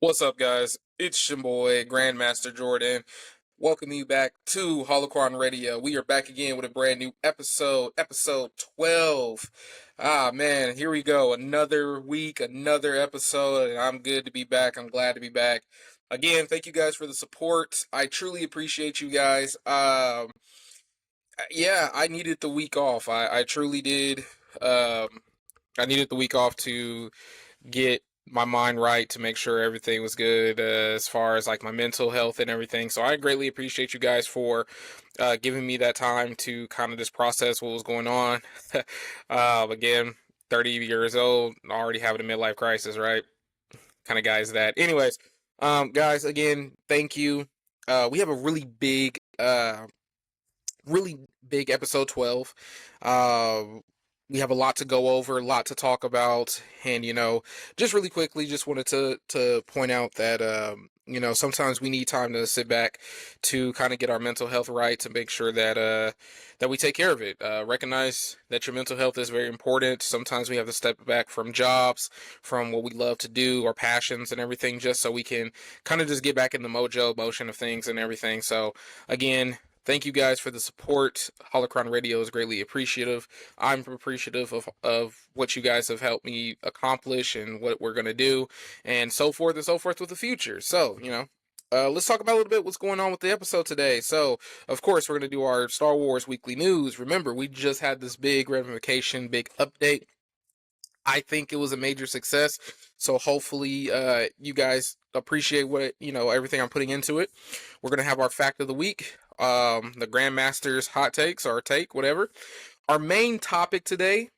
What's up, guys? It's your boy, Grandmaster Jordan. Welcome you back to Holocron Radio. We are back again with a brand new episode 12. Ah, man, here we go. Another week, another episode, and I'm good to be back. I'm glad to be back. Again, thank you guys for the support. I truly appreciate you guys. Yeah, I needed the week off. I truly did. I needed the week off to get my mind right, to make sure everything was good as far as like my mental health and everything. So I greatly appreciate you guys for giving me that time to kind of just process what was going on. Again, 30 years old, already having a midlife crisis, right? Kind of guys that. Anyways, guys, again, thank you. We have a really big episode 12. Uh, we have a lot to go over, a lot to talk about, and just really quickly, just wanted to point out that sometimes we need time to sit back to kind of get our mental health right, to make sure that we take care of it. Recognize that your mental health is very important. Sometimes we have to step back from jobs, from what we love to do, our passions and everything, just so we can kind of just get back in the motion of things and everything. So again, thank you guys for the support. Holocron Radio is greatly appreciative. I'm appreciative of what you guys have helped me accomplish and what we're going to do, and so forth with the future. So, let's talk about a little bit what's going on with the episode today. So, of course, we're going to do our Star Wars weekly news. Remember, we just had this big revocation, big update. I think it was a major success. So hopefully you guys appreciate everything I'm putting into it. We're going to have our fact of the week, the Grandmaster's hot takes, or take, whatever. Our main topic today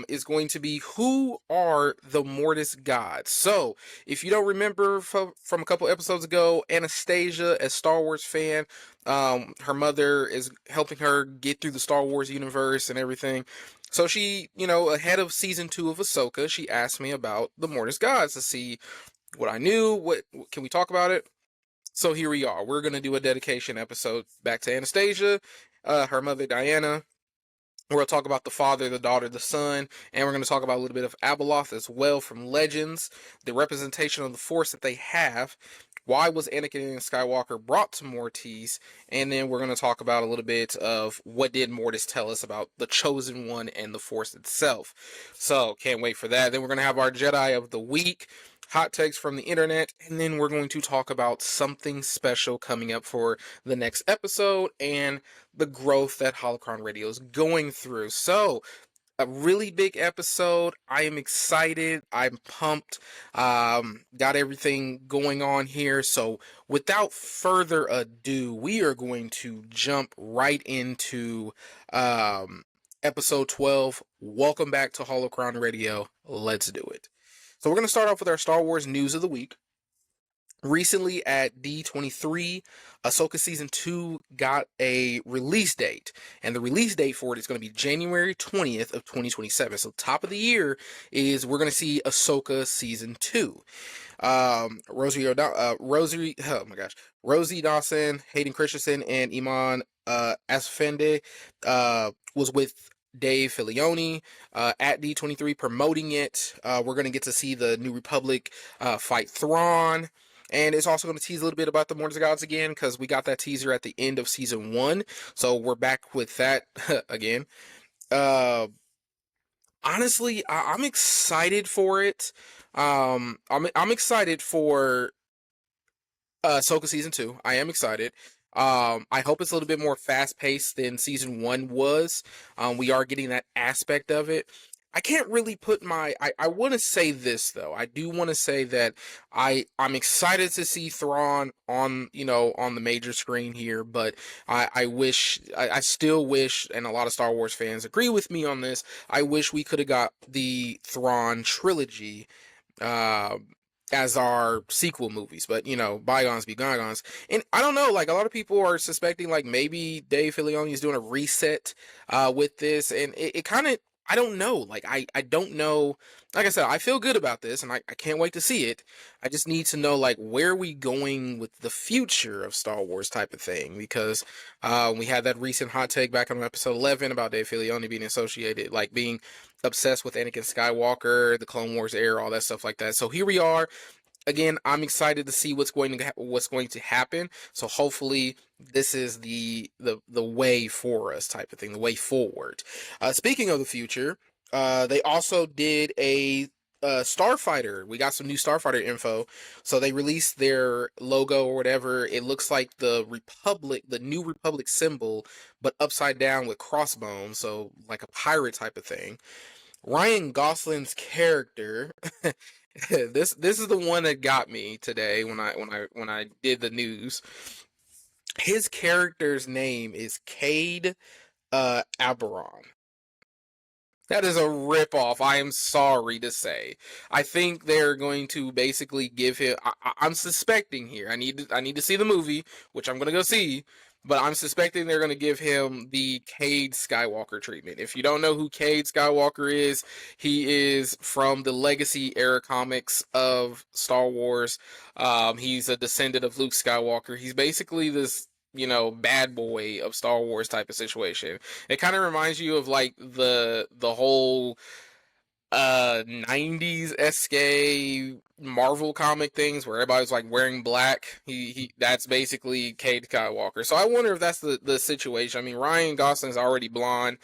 is going to be, who are the Mortis Gods? So, if you don't remember from a couple episodes ago, Anastasia, a Star Wars fan, her mother is helping her get through the Star Wars universe and everything. So she, ahead of season 2 of Ahsoka, she asked me about the Mortis Gods to see what I knew. What can we talk about it? So here we are. We're gonna do a dedication episode back to Anastasia, her mother Diana. We're going to talk about the father, the daughter, the son, and we're going to talk about a little bit of Abeloth as well from Legends, the representation of the Force that they have. Why was Anakin Skywalker brought to Mortis? And then we're going to talk about a little bit of what did Mortis tell us about the Chosen One and the Force itself. So, can't wait for that. Then we're going to have our Jedi of the Week, hot takes from the internet, and then we're going to talk about something special coming up for the next episode and the growth that Holocron Radio is going through. So, a really big episode. I am excited. I'm pumped. Got everything going on here. So, without further ado, we are going to jump right into episode 12. Welcome back to Holocron Radio. Let's do it. So, we're going to start off with our Star Wars news of the week. Recently at D23, Ahsoka Season 2 got a release date. And the release date for it is going to be January 20th of 2027. So top of the year is we're going to see Ahsoka Season 2. Rosie Dawson, Hayden Christensen, and Iman Asfende was with Dave Filoni at D23 promoting it. We're going to get to see the New Republic fight Thrawn. And it's also going to tease a little bit about the Mortis Gods again, because we got that teaser at the end of season 1. So we're back with that again. Honestly, I'm excited for it. I'm excited for Ahsoka season 2. I am excited. I hope it's a little bit more fast paced than season 1 was. We are getting that aspect of it. I can't really put I want to say this though. I do want to say that I'm excited to see Thrawn on the major screen here, but I still wish, and a lot of Star Wars fans agree with me on this, I wish we could have got the Thrawn trilogy as our sequel movies, but bygones be bygones. And I don't know, like, a lot of people are suspecting like maybe Dave Filoni is doing a reset with this, and it kind of, I don't know. Like, I don't know. Like I said, I feel good about this, and I can't wait to see it. I just need to know, like, where are we going with the future of Star Wars type of thing, because we had that recent hot take back on episode 11 about Dave Filoni being associated, like, being obsessed with Anakin Skywalker, the Clone Wars era, all that stuff like that. So here we are. again, I'm excited to see what's going to happen. So hopefully this is the way for us type of thing, the way forward. Speaking of the future, they also did a Starfighter. We got some new Starfighter info. So they released their logo or whatever. It looks like the Republic, the new Republic symbol, but upside down with crossbones. So like a pirate type of thing. Ryan Gosling's character, this is the one that got me today when I did the news. His character's name is Cade Aberon. That is a ripoff. I am sorry to say. I think they're going to basically give him. I'm suspecting here. I need to see the movie, which I'm going to go see. But I'm suspecting they're going to give him the Cade Skywalker treatment. If you don't know who Cade Skywalker is, he is from the Legacy era comics of Star Wars. He's a descendant of Luke Skywalker. He's basically this, bad boy of Star Wars type of situation. It kind of reminds you of like the whole 90s esque Marvel comic things where everybody's like wearing black. He that's basically Cade Skywalker. So I wonder if that's the situation. I mean, Ryan Gosling's already blonde.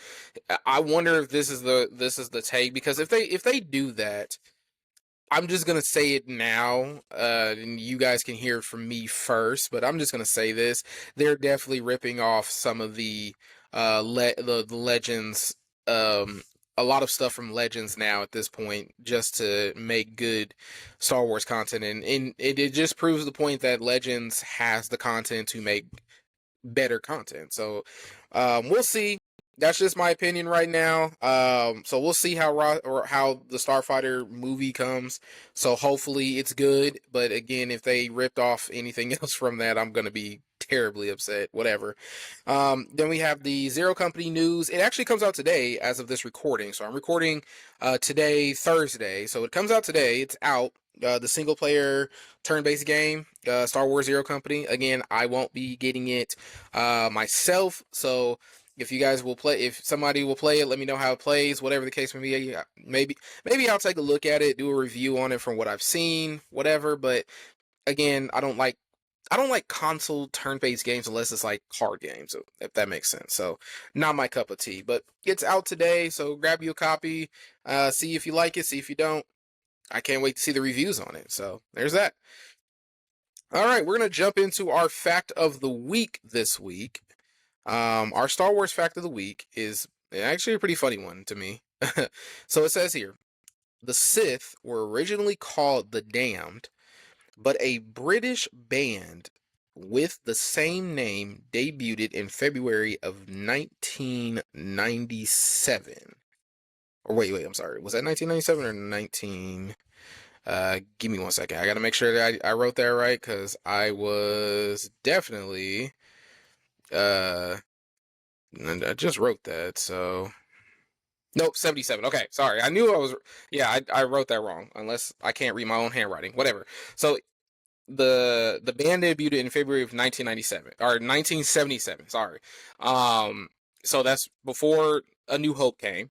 I wonder if this is the take, because if they do that, I'm just gonna say it now, and you guys can hear it from me first. But I'm just gonna say this: they're definitely ripping off some of the Legends, a lot of stuff from Legends now at this point, just to make good Star Wars content, and it just proves the point that Legends has the content to make better content. So we'll see. That's just my opinion right now. So we'll see how the Starfighter movie comes. So hopefully it's good. But again, if they ripped off anything else from that, I'm gonna be terribly upset. Whatever. Then we have the Zero Company news. It actually comes out today as of this recording. So I'm recording today, Thursday. So it comes out today. It's out. The single player turn-based game, Star Wars Zero Company. Again, I won't be getting it myself. So if you guys will play, if somebody will play it, let me know how it plays. Whatever the case may be, maybe I'll take a look at it, do a review on it from what I've seen, whatever. But again, I don't like console turn-based games unless it's like card games, if that makes sense. So not my cup of tea. But it's out today, so grab you a copy. See if you like it. See if you don't. I can't wait to see the reviews on it. So there's that. All right, we're gonna jump into our fact of the week this week. Our Star Wars fact of the week is actually a pretty funny one to me. So it says here, the Sith were originally called the Damned, but a British band with the same name debuted in February of 1997. Or wait, I'm sorry. Was that 1997 or 19? Give me 1 second. I gotta make sure that I wrote that right, because I was definitely and I just wrote that, so nope, 77. Okay, sorry. I knew I was, yeah, I wrote that wrong, unless I can't read my own handwriting. Whatever. So the band debuted in February of 1997 or 1977. Sorry. So that's before A New Hope came,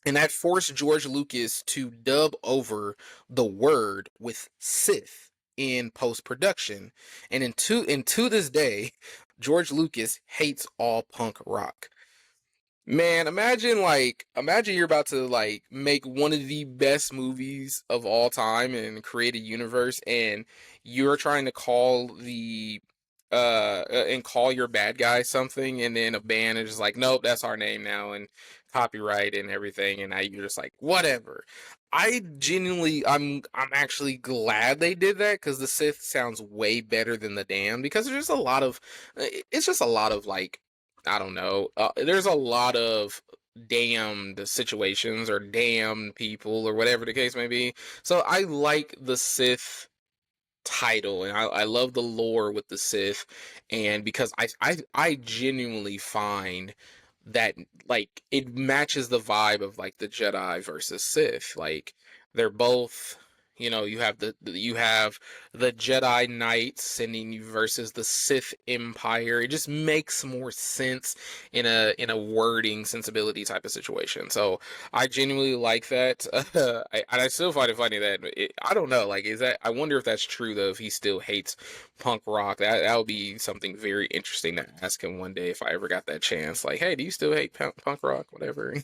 and that forced George Lucas to dub over the word with Sith in post production, and to this day, George Lucas hates all punk rock. Man, imagine you're about to like make one of the best movies of all time and create a universe, and you're trying to call your bad guy something, and then a band is just like, nope, that's our name now, and copyright and everything, and now you're just like, whatever. I'm actually glad they did that, because the Sith sounds way better than the Damned, because it's just a lot of like, I don't know. There's a lot of damned situations or damned people or whatever the case may be. So I like the Sith title, and I love the lore with the Sith, and because I genuinely find that like it matches the vibe of like the Jedi versus Sith. Like they're both, You know, you have the Jedi Knights sending you versus the Sith Empire. It just makes more sense in a wording sensibility type of situation. So I genuinely like that. I still find it funny that I don't know. Like, is that? I wonder if that's true though. If he still hates punk rock, that would be something very interesting to ask him one day if I ever got that chance. Like, hey, do you still hate punk rock? Whatever.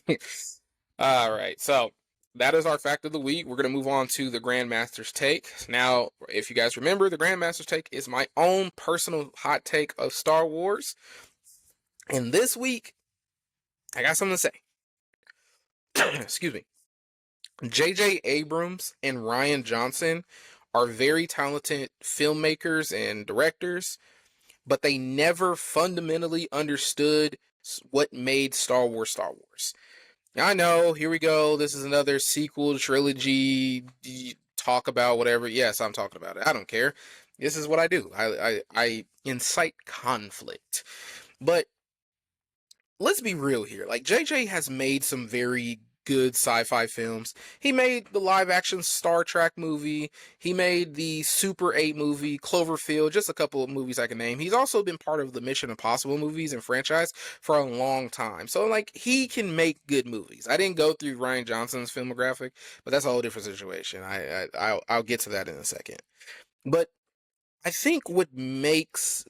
All right, so that is our fact of the week. We're going to move on to the Grandmaster's take. Now, if you guys remember, the Grandmaster's take is my own personal hot take of Star Wars. And this week, I got something to say. Excuse me. J.J. Abrams and Rian Johnson are very talented filmmakers and directors, but they never fundamentally understood what made Star Wars Star Wars. I know, here we go. This is another sequel trilogy. Talk about whatever. Yes, I'm talking about it. I don't care. This is what I do. I incite conflict. But let's be real here. Like, JJ has made some very good sci-fi films. He made the live-action Star Trek movie. He made the Super 8 movie, Cloverfield, just a couple of movies I can name. He's also been part of the Mission Impossible movies and franchise for a long time. So, like, he can make good movies. I didn't go through Rian Johnson's filmographic, but that's a whole different situation. I'll get to that in a second. But I think what makes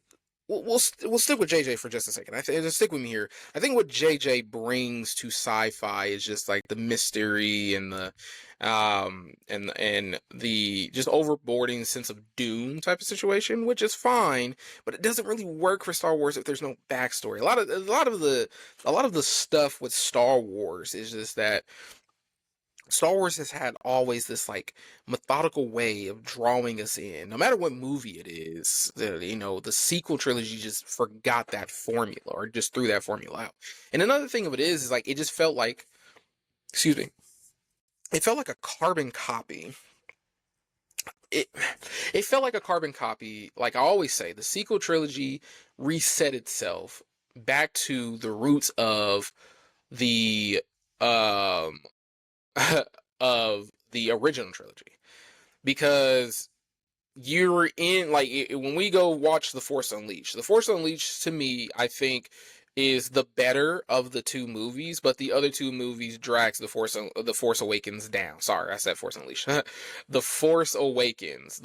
we'll stick with JJ for just a second. Just stick with me here. I think what JJ brings to sci-fi is just like the mystery and the and the just overboarding sense of doom type of situation, which is fine, but it doesn't really work for Star Wars if there's no backstory. A lot of the stuff with Star Wars is just that Star Wars has had always this like methodical way of drawing us in, no matter what movie it is. The sequel trilogy just forgot that formula or just threw that formula out. And another thing of it is like it just felt like, excuse me, it felt like a carbon copy. It it felt like a carbon copy. Like I always say, the sequel trilogy reset itself back to the roots of the um of the original trilogy, because you're in like when we go watch The Force Unleashed to me I think is the better of the two movies, but the other two movies drags the Force Awakens down. Sorry, I said Force Unleashed. The Force Awakens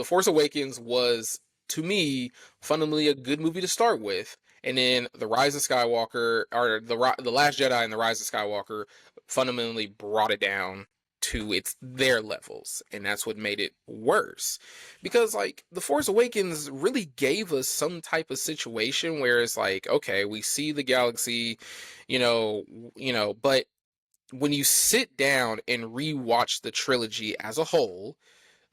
was to me fundamentally a good movie to start with, and then The Rise of Skywalker, or the Last Jedi and The Rise of Skywalker fundamentally brought it down to their levels, and that's what made it worse. Because like The Force Awakens really gave us some type of situation where it's like, okay, we see the galaxy, but when you sit down and rewatch the trilogy as a whole,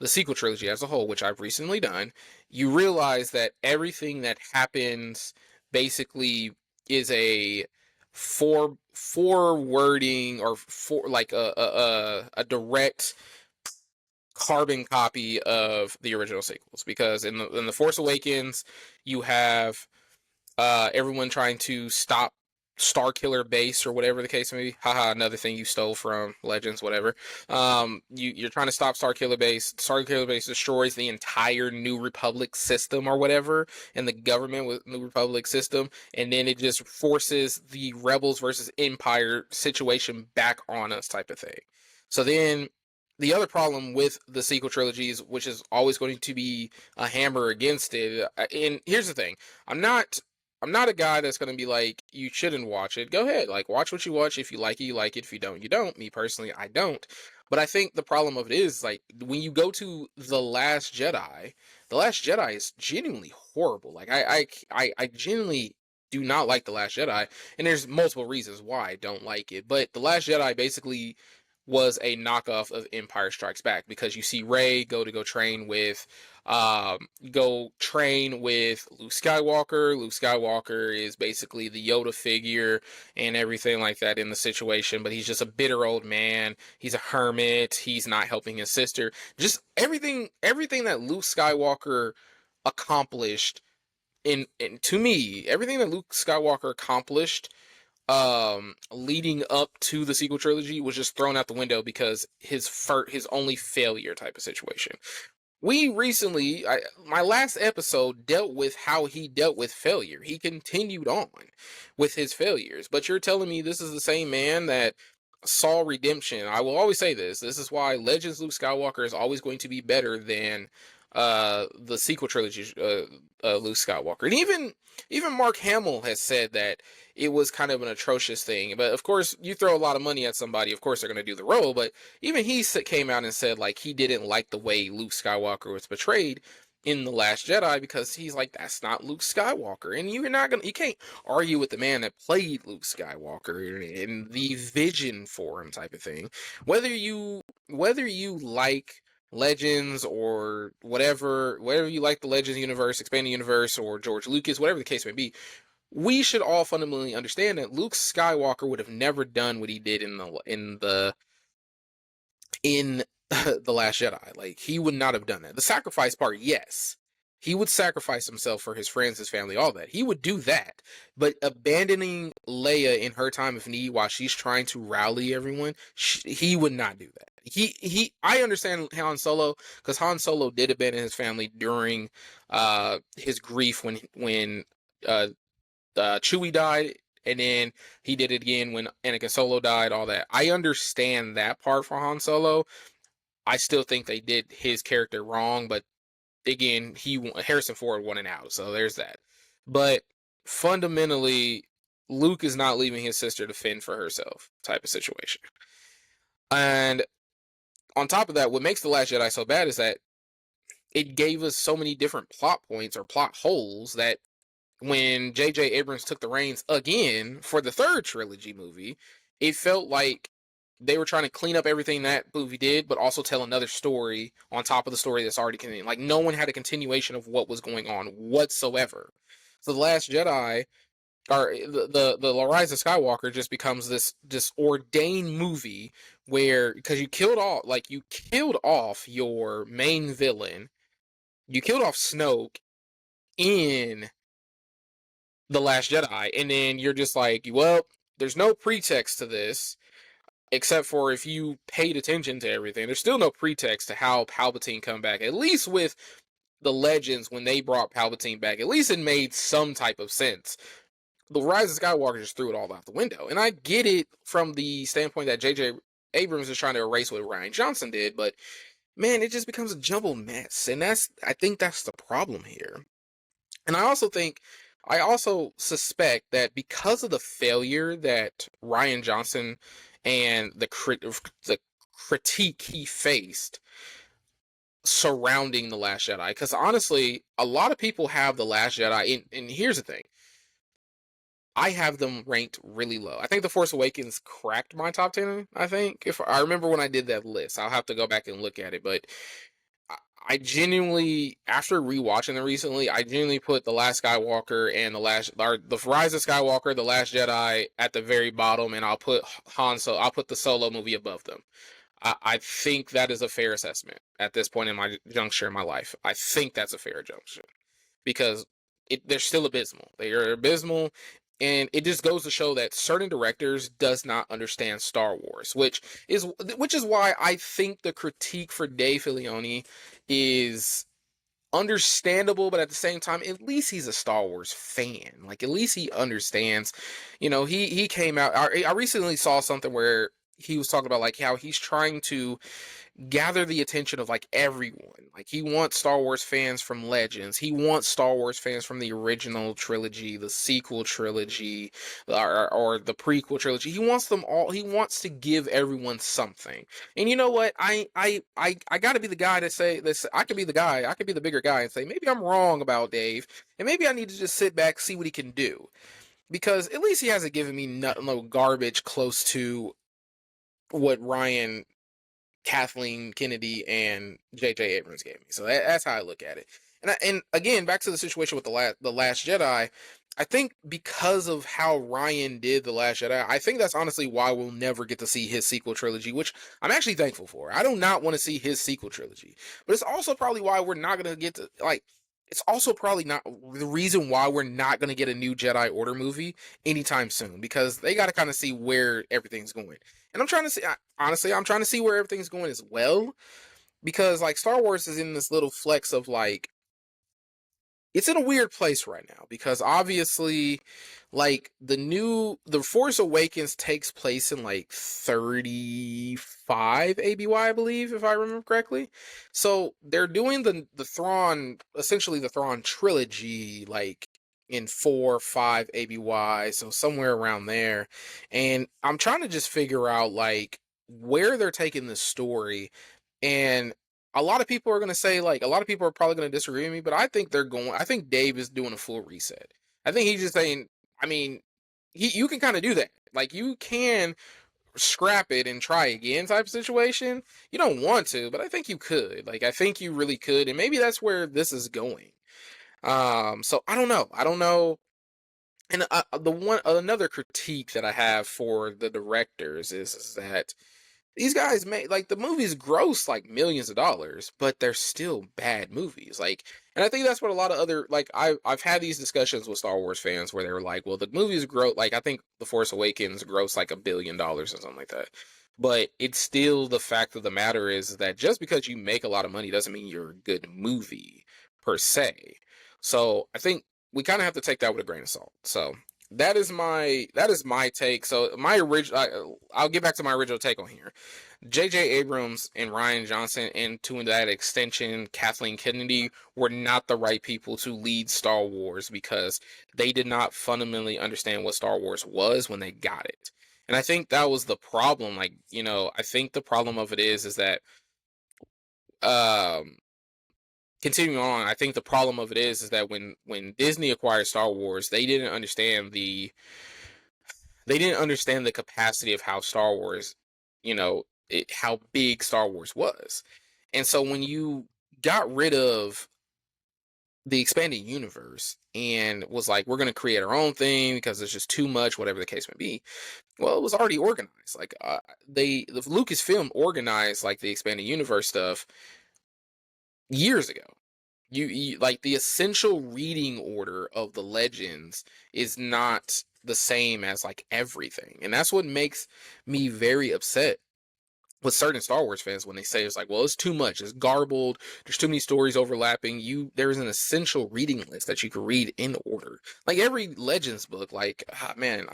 the sequel trilogy as a whole, which I've recently done, you realize that everything that happens basically is a forwarding or for like a direct carbon copy of the original sequels. Because in the Force Awakens, you have everyone trying to stop Starkiller Base or whatever the case may be. Haha, another thing you stole from Legends, whatever. You're trying to stop Starkiller Base. Starkiller Base destroys the entire New Republic system or whatever, and the government with New Republic system, and then it just forces the Rebels versus Empire situation back on us, type of thing. So then the other problem with the sequel trilogies, which is always going to be a hammer against it, and here's the thing, I'm not a guy that's going to be like, you shouldn't watch it. Go ahead. Like, watch what you watch. If you like it, you like it. If you don't, you don't. Me personally, I don't. But I think the problem of it is, like, when you go to The Last Jedi is genuinely horrible. Like, I genuinely do not like The Last Jedi. And there's multiple reasons why I don't like it. But The Last Jedi basically was a knockoff of Empire Strikes Back, because you see Rey go train with Luke Skywalker. Luke Skywalker is basically the Yoda figure and everything like that in the situation, but he's just a bitter old man. He's a hermit. He's not helping his sister. Just everything that Luke Skywalker accomplished in to me, everything that Luke Skywalker accomplished leading up to the sequel trilogy was just thrown out the window because his only failure type of situation. We recently, my last episode dealt with how he dealt with failure. He continued on with his failures. But you're telling me this is the same man that saw redemption. I will always say this. This is why Legends Luke Skywalker is always going to be better than the sequel trilogy Luke Skywalker. And even Mark Hamill has said that it was kind of an atrocious thing. But of course, you throw a lot of money at somebody, of course they're going to do the role. But even he came out and said like he didn't like the way Luke Skywalker was portrayed in The Last Jedi because he's like, that's not Luke Skywalker. And you can't argue with the man that played Luke Skywalker and the vision for him type of thing. Whether you like Legends or whatever you like, the Legends universe, expanded universe, or George Lucas, whatever the case may be, we should all fundamentally understand that Luke Skywalker would have never done what he did in the Last Jedi. Like, he would not have done that. The sacrifice part, yes. He would sacrifice himself for his friends, his family, all that. He would do that. But abandoning Leia in her time of need while she's trying to rally everyone, he would not do that. I understand Han Solo, because Han Solo did abandon his family during his grief when Chewie died, and then he did it again when Anakin Solo died, all that. I understand that part for Han Solo. I still think they did his character wrong, but again, Harrison Ford won and out, so there's that. But fundamentally, Luke is not leaving his sister to fend for herself type of situation. And on top of that, what makes The Last Jedi so bad is that it gave us so many different plot points or plot holes that when J.J. Abrams took the reins again for the third trilogy movie, it felt like they were trying to clean up everything that movie did, but also tell another story on top of the story that's already continuing. Like, no one had a continuation of what was going on whatsoever. So The Last Jedi, or the Rise of Skywalker, just becomes this ordained movie where, because you killed off your main villain, you killed off Snoke in The Last Jedi, and then you're just like, well, there's no pretext to this, except for if you paid attention to everything. There's still no pretext to how Palpatine come back. At least with the Legends, when they brought Palpatine back, at least it made some type of sense. The Rise of Skywalker just threw it all out the window. And I get it from the standpoint that J.J. Abrams is trying to erase what Rian Johnson did, but man, it just becomes a jumbled mess. And I think that's the problem here. And I also suspect that because of the failure that Rian Johnson and the critique he faced surrounding The Last Jedi, because honestly, a lot of people have The Last Jedi, and here's the thing, I have them ranked really low. I think The Force Awakens cracked my top 10, I think. If I remember when I did that list, I'll have to go back and look at it, but I genuinely, after rewatching them recently, I genuinely put The Last Skywalker and the Rise of Skywalker, The Last Jedi at the very bottom, and I'll put I'll put the Solo movie above them. I think that is a fair assessment at this point in my juncture in my life. I think that's a fair juncture because they're still abysmal. They are abysmal, and it just goes to show that certain directors does not understand Star Wars, which is why I think the critique for Dave Filoni is understandable, but at the same time, at least he's a Star Wars fan. Like, at least he understands. You know, he came out. I recently saw something where he was talking about like how he's trying to gather the attention of like everyone. Like, he wants Star Wars fans from Legends. He wants Star Wars fans from the original trilogy, the sequel trilogy, or the prequel trilogy. He wants them all. He wants to give everyone something. And you know what? I got to be the guy to say this. I could be the guy. I could be the bigger guy and say maybe I'm wrong about Dave, and maybe I need to just sit back, see what he can do, because at least he hasn't given me no garbage close to what Ryan, Kathleen Kennedy, and J.J. Abrams gave me. So that's how I look at it. And again, back to the situation with the Last Jedi, I think because of how Ryan did The Last Jedi, I think that's honestly why we'll never get to see his sequel trilogy, which I'm actually thankful for. I do not want to see his sequel trilogy. But it's also probably why we're not going to get to, like, it's also probably not the reason why we're not going to get a new Jedi Order movie anytime soon, because they got to kind of see where everything's going. And I'm trying to see, honestly, I'm trying to see where everything's going as well, because like Star Wars is in this little flex of like, it's in a weird place right now because obviously like the Force Awakens takes place in like 35 ABY, I believe, if I remember correctly. So they're doing the Thrawn, essentially the Thrawn trilogy, like in 4 5 ABY, so somewhere around there. And I'm trying to just figure out like where they're taking this story. And a lot of people are going to say, like, a lot of people are probably going to disagree with me, but I think Dave is doing a full reset. I think he's just saying, I mean, you can kind of do that. Like, you can scrap it and try again type of situation. You don't want to, but I think you could. Like, I think you really could. And maybe that's where this is going. So I don't know. I don't know. And another critique that I have for the directors is that these guys made like the movies gross like millions of dollars, but they're still bad movies. Like, and I think that's what a lot of other like I've had these discussions with Star Wars fans where they were like, well, the movies grow like I think The Force Awakens gross like $1 billion or something like that. But it's still the fact of the matter is that just because you make a lot of money doesn't mean you're a good movie per se. So I think we kind of have to take that with a grain of salt. So that is my take. So my original, I'll get back to my original take on here. J.J. Abrams and Rian Johnson, and to that extension, Kathleen Kennedy, were not the right people to lead Star Wars because they did not fundamentally understand what Star Wars was when they got it. And I think that was the problem. Like, I think the problem of it is that, um, continuing on, I think the problem of it is that when Disney acquired Star Wars, they didn't understand the capacity of how Star Wars, how big Star Wars was. And so when you got rid of the expanded universe and was like, we're going to create our own thing because there's just too much, whatever the case may be. Well, it was already organized. Like, the Lucasfilm organized like the expanded universe stuff years ago. You like the essential reading order of the legends is not the same as like everything, and that's what makes me very upset with certain Star Wars fans when they say it's like, well, it's too much, it's garbled, there's too many stories overlapping. There's an essential reading list that you can read in order. Like every Legends book, like man,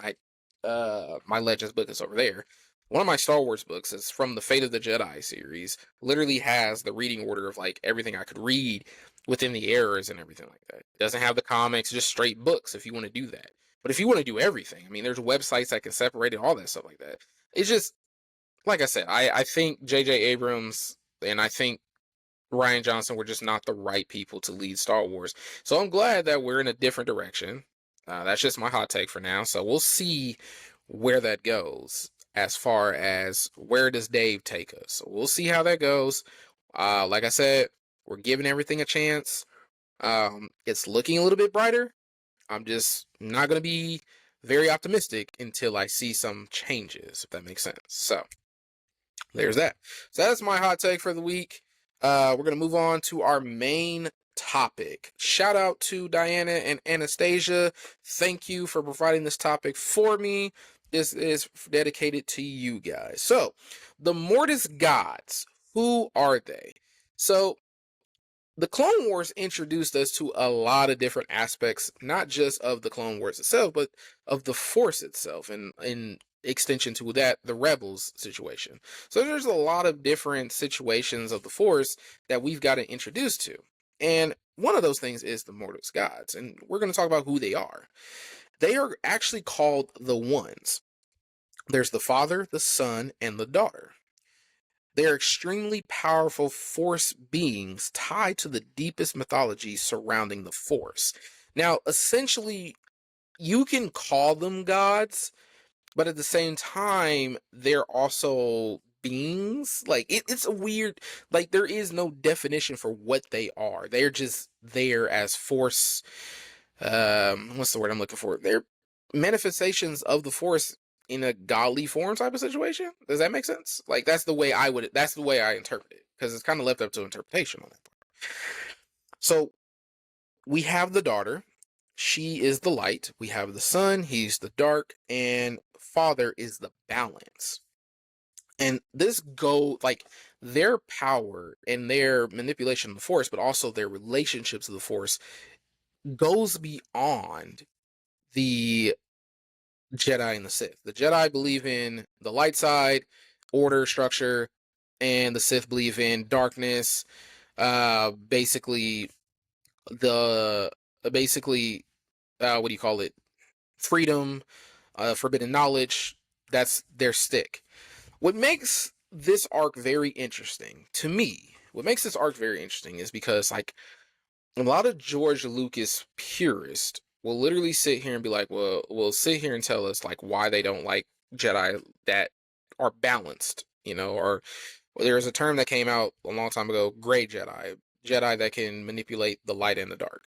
my Legends book is over there. One of my Star Wars books is from the Fate of the Jedi series. Literally has the reading order of like everything I could read within the eras and everything like that. It doesn't have the comics, just straight books if you want to do that. But if you want to do everything, I mean, there's websites that can separate it, all that stuff like that. It's just like I said, I think J.J. Abrams and I think Rian Johnson were just not the right people to lead Star Wars. So I'm glad that we're in a different direction. That's just my hot take for now. So we'll see where that goes as far as where does Dave take us. So we'll see how that goes. Like I said, we're giving everything a chance. It's looking a little bit brighter. I'm just not going to be very optimistic until I see some changes, if that makes sense. So there's that. So that's my hot take for the week. We're going to move on to our main topic. Shout out to Diana and Anastasia. Thank you for providing this topic for me. This is dedicated to you guys. So, the Mortis Gods, who are they? So, the Clone Wars introduced us to a lot of different aspects, not just of the Clone Wars itself, but of the Force itself, and in extension to that, the Rebels situation. So there's a lot of different situations of the Force that we've got to introduce to. And one of those things is the Mortis Gods, and we're going to talk about who they are. They are actually called the Ones. There's the Father, the Son, and the Daughter. They're extremely powerful Force beings tied to the deepest mythology surrounding the Force. Now, essentially, you can call them gods, but at the same time, they're also beings. Like, it's a weird, like, there is no definition for what they are. They're just there as Force, what's the word I'm looking for? They're manifestations of the Force in a godly form type of situation. Does that make sense? Like that's the way I interpret it because it's kind of left up to interpretation on that part. So we have the daughter. She is the light. We have the son. He's the dark. And father is the balance. And this go like their power and their manipulation of the force, but also their relationships of the force goes beyond the Jedi and the Sith. The Jedi believe in the light side, order, structure, and the Sith believe in darkness. Basically the basically what do you call it? Freedom, forbidden knowledge. That's their stick. What makes this arc very interesting to me, what makes this arc very interesting is because like a lot of George Lucas purists will literally sit here and be like, well, will sit here and tell us like why they don't like Jedi that are balanced, or well, there's a term that came out a long time ago, gray Jedi, Jedi that can manipulate the light and the dark.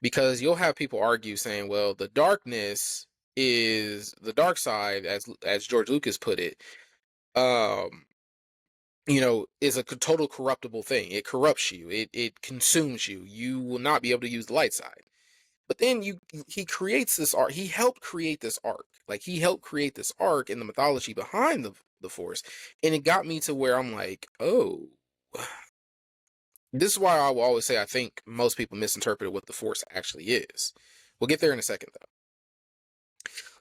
Because you'll have people argue saying, well, the darkness is the dark side, as George Lucas put it, um, is a total corruptible thing. It corrupts you. It consumes you. You will not be able to use the light side. But then he creates this arc. He helped create this arc. Like he helped create this arc in the mythology behind the Force, and it got me to where I'm like, oh, this is why I will always say I think most people misinterpret what the Force actually is. We'll get there in a second though.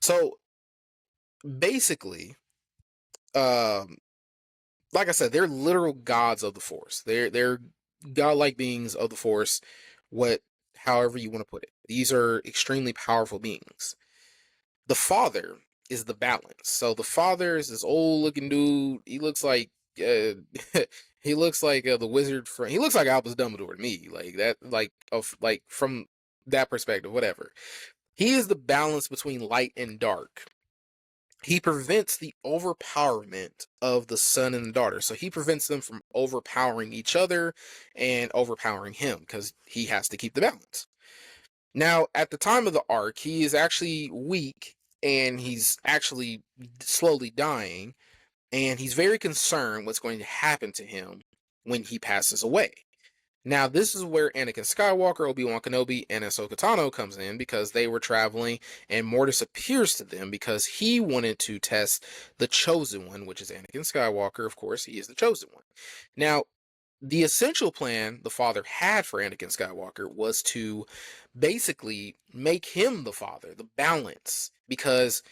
So basically, um, like I said, they're literal gods of the Force. They're godlike beings of the Force. However you want to put it. These are extremely powerful beings. The Father is the balance. So the Father is this old looking dude. He looks like he looks like the wizard from. He looks like Albus Dumbledore to me. Like that. Like from that perspective. Whatever. He is the balance between light and dark. He prevents the overpowerment of the son and the daughter. So he prevents them from overpowering each other and overpowering him because he has to keep the balance. Now, at the time of the arc, he is actually weak and he's actually slowly dying. And he's very concerned what's going to happen to him when he passes away. Now, this is where Anakin Skywalker, Obi-Wan Kenobi, and Ahsoka Tano comes in because they were traveling and Mortis appears to them because he wanted to test the Chosen One, which is Anakin Skywalker. Of course, he is the Chosen One. Now, the essential plan the father had for Anakin Skywalker was to basically make him the father, the balance, because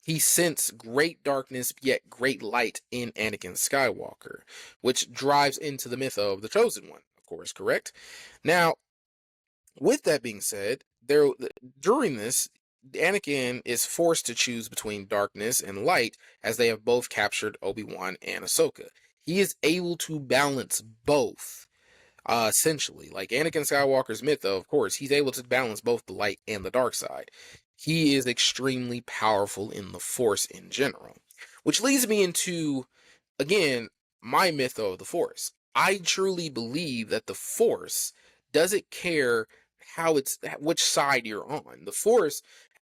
he sensed great darkness yet great light in Anakin Skywalker, which drives into the myth of the Chosen One, of course, correct? Now, with that being said, during this, Anakin is forced to choose between darkness and light as they have both captured Obi-Wan and Ahsoka. He is able to balance both, essentially. Like Anakin Skywalker's myth, though, of course, he's able to balance both the light and the dark side. He is extremely powerful in the Force in general. Which leads me into, again, my myth of the Force. I truly believe that the Force doesn't care which side you're on. The Force,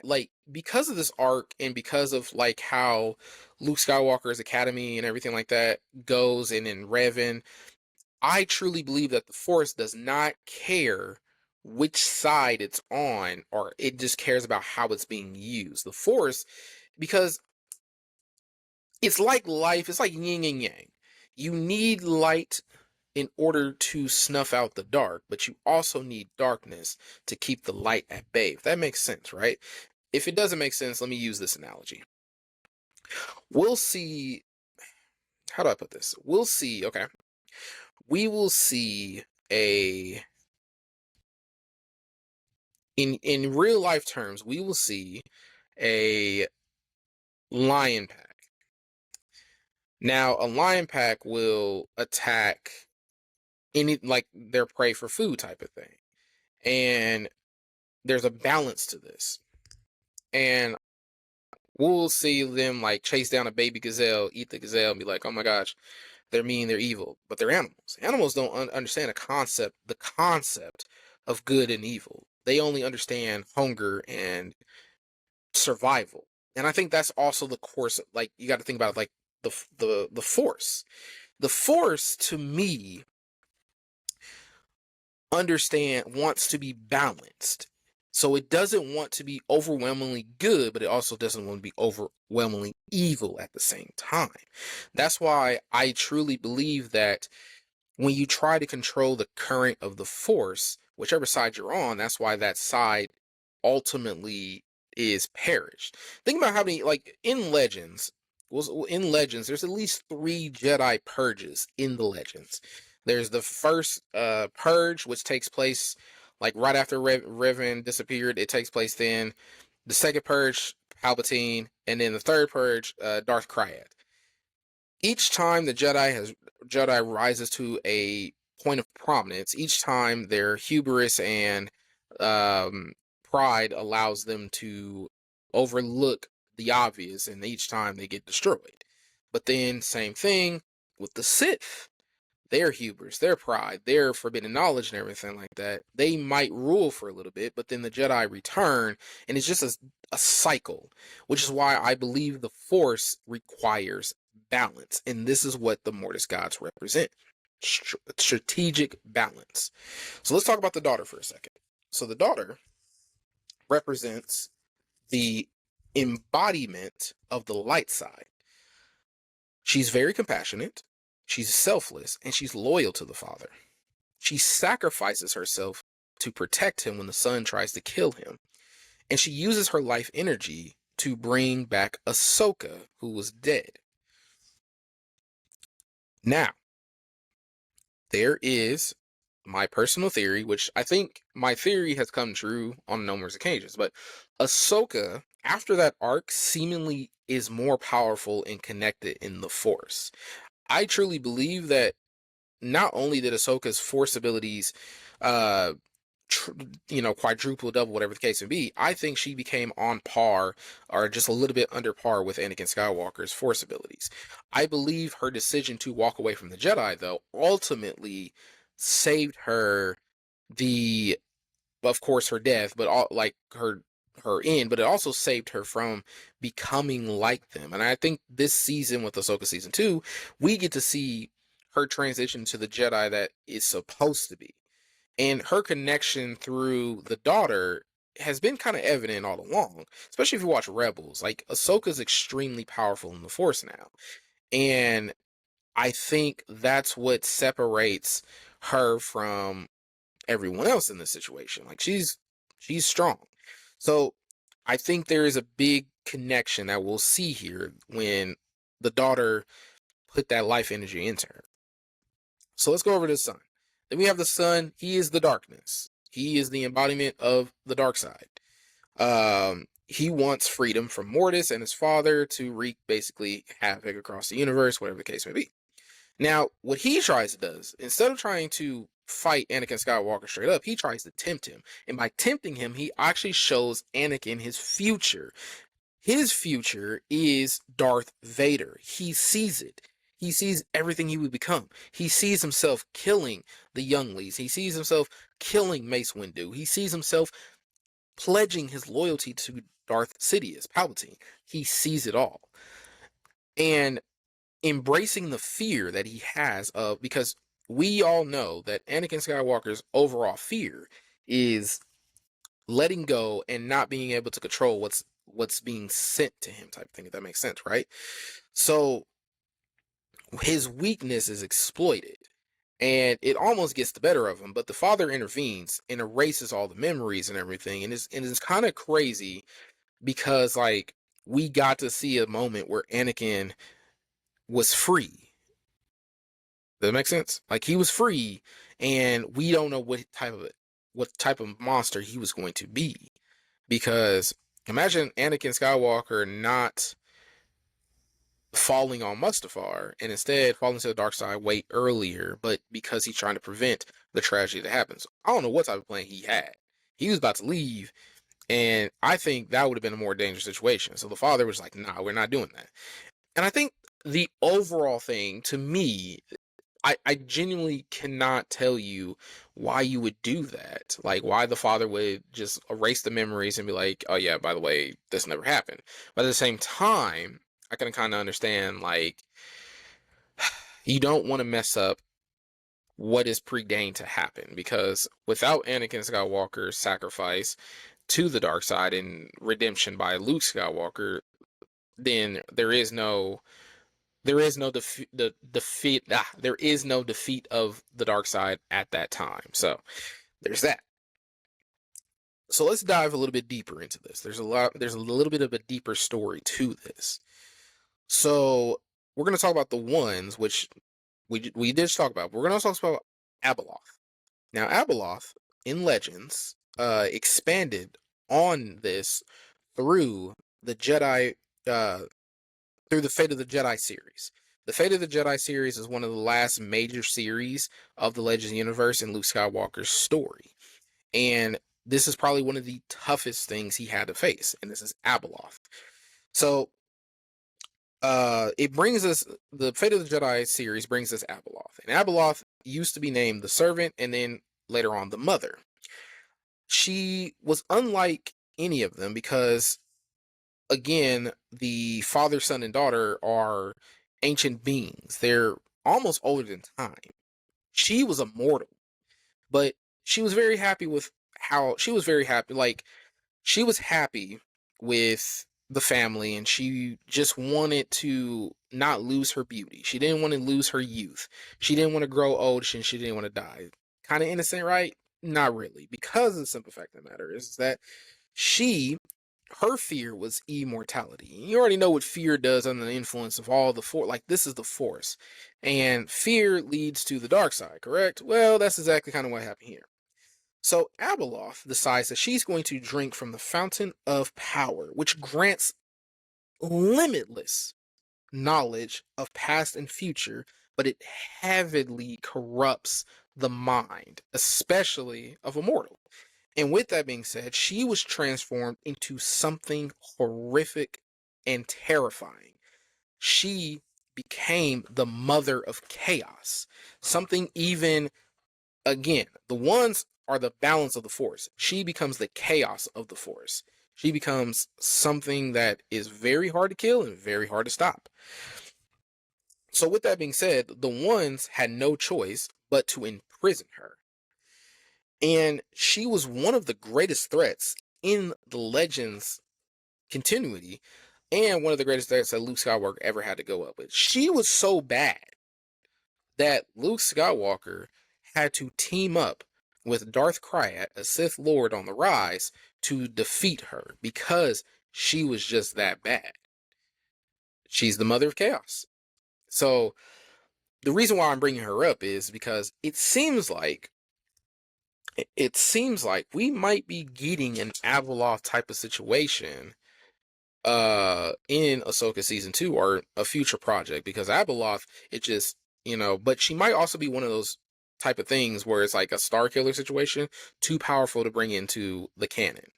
like, because of this arc and because of like how Luke Skywalker's academy and everything like that goes and in Revan, I truly believe that the Force does not care which side it's on, or it just cares about how it's being used. The Force, because it's like life, it's like yin and yang. You need light in order to snuff out the dark, but you also need darkness to keep the light at bay. If that makes sense, right? If it doesn't make sense, let me use this analogy. We'll see. How do I put this? We'll see. Okay. We will see a in real life terms, we will see a lion pack. Now, a lion pack will attack like their prey for food type of thing. And there's a balance to this. And we'll see them like chase down a baby gazelle, eat the gazelle, and be like, oh my gosh, they're mean, they're evil. But they're animals. Animals don't understand the concept of good and evil. They only understand hunger and survival. And I think that's also the course. Like you got to think about like the Force. The Force to me wants to be balanced. So it doesn't want to be overwhelmingly good, but it also doesn't want to be overwhelmingly evil at the same time. That's why I truly believe that when you try to control the current of the force, whichever side you're on, that's why that side ultimately is perished. Think about how many, like in Legends, there's at least 3 Jedi purges in the Legends. There's the first purge, which takes place like right after Revan disappeared. It takes place then. The second purge, Palpatine, and then the third purge, Darth Kryat. Each time the Jedi rises to a point of prominence, each time their hubris and um, pride allows them to overlook the obvious, and each time they get destroyed. But then, same thing with the Sith. Their hubris, their pride, their forbidden knowledge, and everything like that. They might rule for a little bit, but then the Jedi return, and it's just a cycle, which is why I believe the Force requires balance. And this is what the Mortis Gods represent: strategic balance. So let's talk about the daughter for a second. So the daughter represents the embodiment of the light side. She's very compassionate, she's selfless, and she's loyal to the father. She sacrifices herself to protect him when the son tries to kill him. And she uses her life energy to bring back Ahsoka, who was dead. Now, there is my personal theory, which I think my theory has come true on numerous occasions, but Ahsoka, after that arc, seemingly is more powerful and connected in the Force. I truly believe that not only did Ahsoka's Force abilities, uh, quadruple, double, whatever the case may be, I think she became on par or just a little bit under par with Anakin Skywalker's Force abilities. I believe her decision to walk away from the Jedi, though, ultimately saved her the, of course, her death, but all like her end, but it also saved her from becoming like them. And I think this season with Ahsoka season 2, we get to see her transition to the Jedi that is supposed to be. And her connection through the daughter has been kind of evident all along, especially if you watch Rebels. Like, Ahsoka's extremely powerful in the Force now. And I think that's what separates her from everyone else in this situation. Like, she's strong. So I think there is a big connection that we'll see here when the daughter put that life energy into her. So let's go over to the son. Then we have the son. He is the darkness. He is the embodiment of the dark side. He wants freedom from Mortis and his father to wreak basically havoc across the universe, whatever the case may be. Now, what he tries to do, instead of trying to fight Anakin Skywalker straight up, he tries to tempt him. And by tempting him, he actually shows Anakin his future. His future is Darth Vader. He sees it. He sees everything he would become. He sees himself killing the younglings. He sees himself killing Mace Windu. He sees himself pledging his loyalty to Darth Sidious, Palpatine. He sees it all. And embracing the fear that he has of, because we all know that Anakin Skywalker's overall fear is letting go and not being able to control what's being sent to him, type of thing, if that makes sense, right? So his weakness is exploited and it almost gets the better of him, but the father intervenes and erases all the memories and everything. And it's kind of crazy because, like, we got to see a moment where Anakin was free. Does that make sense? Like, he was free, and we don't know what type of monster he was going to be. Because imagine Anakin Skywalker not falling on Mustafar and instead falling to the dark side way earlier, but because he's trying to prevent the tragedy that happens. I don't know what type of plan he had. He was about to leave, and I think that would have been a more dangerous situation. So the father was like, nah, we're not doing that. And I think the overall thing, to me, I genuinely cannot tell you why you would do that. Like, why the father would just erase the memories and be like, oh yeah, by the way, this never happened. But at the same time, I can kind of understand, like, you don't want to mess up what is preordained to happen, because without Anakin Skywalker's sacrifice to the dark side and redemption by Luke Skywalker, then there is no defeat of the dark side at that time. So there's that. So let's dive a little bit deeper into this. There's a little bit of a deeper story to this. So we're going to talk about the ones which we did talk about. We're going to talk about Abeloth. Now, Abeloth in Legends expanded on this through the Jedi, through the Fate of the Jedi series. The Fate of the Jedi series is one of the last major series of the Legends universe in Luke Skywalker's story. And this is probably one of the toughest things he had to face, and this is Abeloth. So it brings us, the Fate of the Jedi series brings us Abeloth. And Abeloth used to be named the servant, and then later on the mother. She was unlike any of them because, again, the father, son, and daughter are ancient beings. They're almost older than time. She was immortal, but she was very happy with how she was very happy. Like, she was happy with the family, and she just wanted to not lose her beauty. She didn't want to lose her youth. She didn't want to grow old, and she didn't want to die. Kind of innocent, right? Not really, because the simple fact of the matter is that her fear was immortality. You already know what fear does under the influence of all the force. Like, this is the force, and fear leads to the dark side, correct? Well, that's exactly kind of what happened here. So Abeloth decides that she's going to drink from the fountain of power, which grants limitless knowledge of past and future, but it heavily corrupts the mind, especially of a mortal. And with that being said, she was transformed into something horrific and terrifying. She became the mother of chaos, something even, again, the ones are the balance of the force. She becomes the chaos of the force. She becomes something that is very hard to kill and very hard to stop. So with that being said, the ones had no choice but to imprison her. And she was one of the greatest threats in the Legends continuity, and one of the greatest threats that Luke Skywalker ever had to go up with. She was so bad that Luke Skywalker had to team up with Darth Krayt, a Sith Lord on the rise, to defeat her because she was just that bad. She's the mother of chaos. So the reason why I'm bringing her up is because it seems like we might be getting an Abeloth type of situation in Ahsoka season 2 or a future project, because Abeloth, it just, but she might also be one of those type of things where it's like a star killer situation, too powerful to bring into the canon.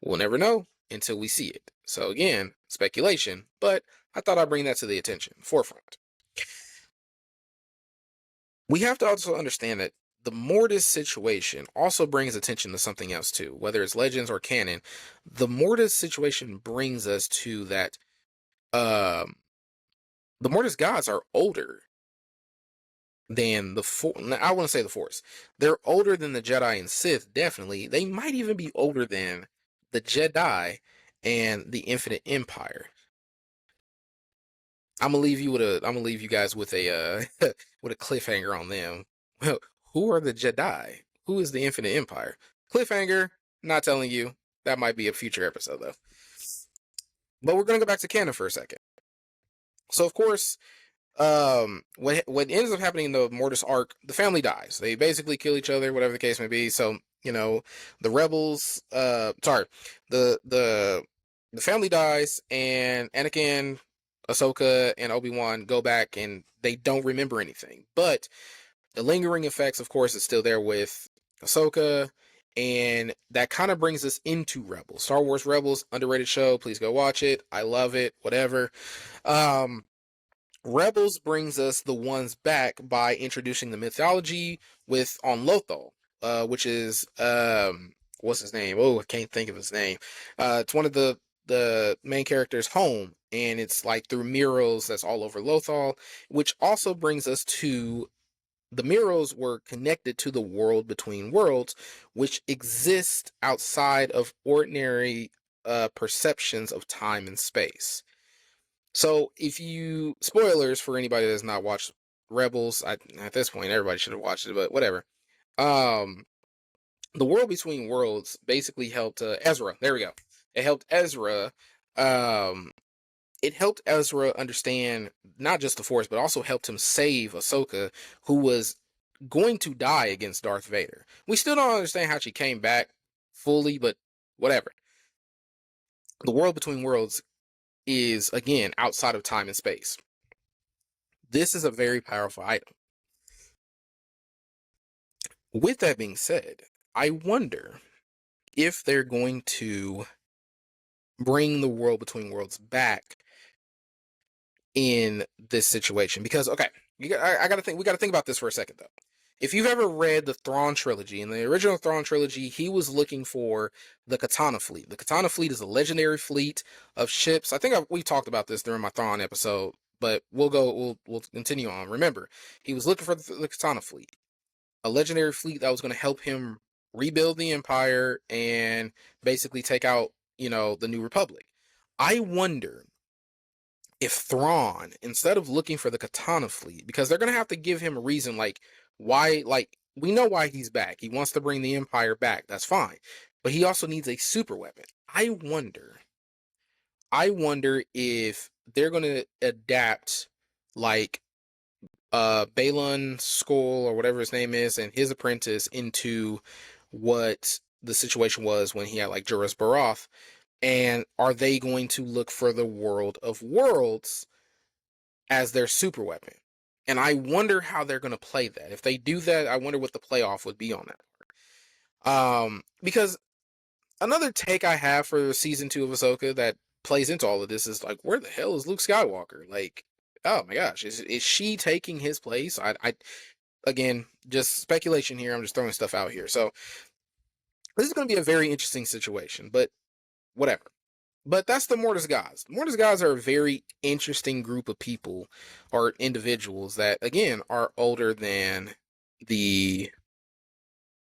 We'll never know until we see it. So again, speculation, but I thought I'd bring that to the forefront. We have to also understand that the Mortis situation also brings attention to something else too, whether it's Legends or canon. The Mortis situation brings us to that the Mortis Gods are older than the Force. I want to say the Force. They're older than the Jedi and Sith, definitely. They might even be older than the Jedi and the Infinite Empire. I'm gonna leave you guys with a with a cliffhanger on them. Well, who are the Jedi? Who is the Infinite Empire? Cliffhanger. Not telling you. That might be a future episode though. But we're gonna go back to canon for a second. So of course, what ends up happening in the Mortis arc, the family dies. They basically kill each other, whatever the case may be. So the rebels, the family dies, and Anakin, Ahsoka, and Obi-Wan go back, and they don't remember anything. But the lingering effects, of course, is still there with Ahsoka, and that kind of brings us into Rebels. Star Wars Rebels, underrated show. Please go watch it. I love it. Whatever. Rebels brings us the ones back by introducing the mythology with on Lothal, which is what's his name? Oh, I can't think of his name. It's one of the main characters' home, and it's like through murals that's all over Lothal, which also brings us to the mirrors were connected to the world between worlds, which exists outside of ordinary perceptions of time and space. So, if you spoilers for anybody that has not watched Rebels, at this point everybody should have watched it, but whatever. Um, the world between worlds basically helped Ezra. There we go. It helped Ezra. Um, it helped Ezra understand not just the Force, but also helped him save Ahsoka, who was going to die against Darth Vader. We still don't understand how she came back fully, but whatever. The world between worlds is, again, outside of time and space. This is a very powerful item. With that being said, I wonder if they're going to bring the world between worlds back in this situation. Because, okay, I gotta think. We gotta think about this for a second, though. If you've ever read the Thrawn trilogy, in the original Thrawn trilogy, he was looking for the Katana fleet. The Katana fleet is a legendary fleet of ships. I think we talked about this during my Thrawn episode, but we'll continue on. Remember, he was looking for the Katana fleet, a legendary fleet that was going to help him rebuild the Empire and basically take out, the New Republic. I wonder if Thrawn, instead of looking for the Katana fleet, because they're going to have to give him a reason, why, we know why he's back. He wants to bring the Empire back. That's fine. But he also needs a super weapon. I wonder if they're going to adapt, Balon Skull, or whatever his name is, and his apprentice into what the situation was when he had, Juras Baroth. And are they going to look for the World of Worlds as their super weapon? And I wonder how they're going to play that. If they do that, I wonder what the playoff would be on that. Because another take I have for season 2 of Ahsoka that plays into all of this is, where the hell is Luke Skywalker? Oh my gosh, is she taking his place? I again, just speculation here. I'm just throwing stuff out here. So this is going to be a very interesting situation, but whatever. But that's the Mortis Gods. Mortis Gods are a very interesting group of people or individuals that, again, are older than the.